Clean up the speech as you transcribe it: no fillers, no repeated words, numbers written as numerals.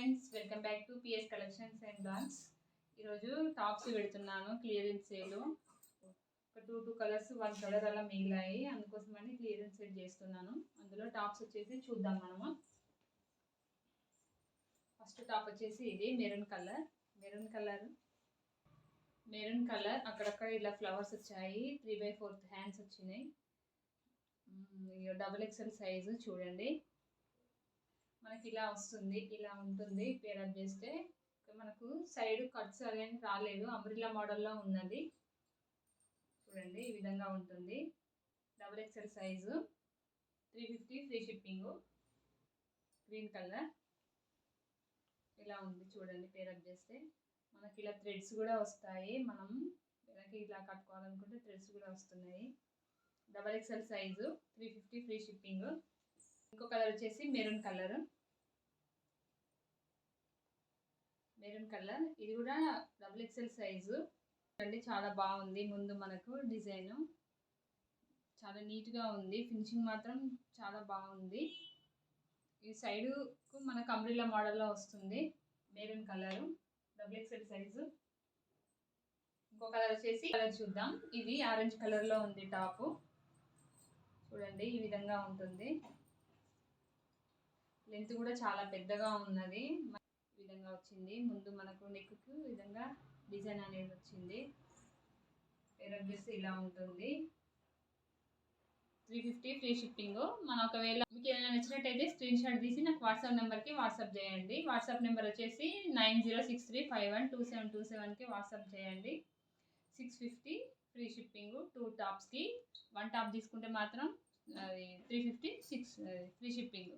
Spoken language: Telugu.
Friends, welcome back to PS collections and blogs. ఈరోజు టాప్స్ పెడుతున్నాను క్లియరెన్స్ సేల్. ఒక టూ కలర్స్ 1 కలర్ అలా మిగిలాయి, అందుకోసమని క్లియరెన్స్ సేల్ చేస్తున్నాను. అందులో టాప్స్ వచ్చేసి చూద్దాం మనము. ఫస్ట్ టాప్ వచ్చేసి ఇది మెరూన్ కలర్ అక్కడక్కడ ఇలా ఫ్లవర్స్ వచ్చాయి. 3/4 హ్యాండ్స్ వచ్చినాయి. XXL సైజు చూడండి. మనకి ఇలా వస్తుంది, ఇలా ఉంటుంది. పేరప్ చేస్తే మనకు సైడ్ కట్స్ అనేది రాలేదు, అంబ్రిల్లా మోడల్లో ఉన్నది. చూడండి, ఈ విధంగా ఉంటుంది. XXL size, 350 free shipping. Green colour ఇలా ఉంది చూడండి. పేరప్ చేస్తే మనకి ఇలా థ్రెడ్స్ కూడా వస్తాయి. మనం వెనక్కి ఇలా కట్టుకోవాలనుకుంటే థ్రెడ్స్ కూడా వస్తున్నాయి. XXL size, 350 free shipping. ఇంకో కలర్ వచ్చేసి మెరూన్ కలర్. ఇది కూడా XXL సైజు అండి. చాలా బాగుంది. ముందు మనకు డిజైన్ చాలా నీట్గా ఉంది. ఫినిషింగ్ మాత్రం చాలా బాగుంది. ఈ సైడుకు మనకు అంబ్రిల్లా మోడల్లో వస్తుంది. Maroon colour, XXL size. ఇంకో కలర్ వచ్చేసి చూద్దాం. ఇది ఆరెంజ్ కలర్లో ఉంది టాపు. చూడండి, ఈ విధంగా ఉంటుంది. లెంత్ కూడా చాలా పెద్దగా ఉన్నది. ఈ విధంగా వచ్చింది. ముందు మనకు నెక్కు ఈ విధంగా డిజైన్ అనేది వచ్చింది. పేరప్ చేస్తే ఇలా ఉంటుంది. 350 ఫ్రీ షిప్పింగ్. మన ఒకవేళ మీకు ఏమైనా నచ్చినట్టయితే స్క్రీన్ షాట్ తీసి నాకు వాట్సాప్ నెంబర్కి వాట్సాప్ చేయండి. వాట్సాప్ నెంబర్ వచ్చేసి 9063512727కి వాట్సాప్ చేయండి. 650 ఫ్రీ షిప్పింగ్. 2 టాప్స్కి. 1 టాప్ తీసుకుంటే మాత్రం అది 350 ఫ్రీ షిప్పింగ్.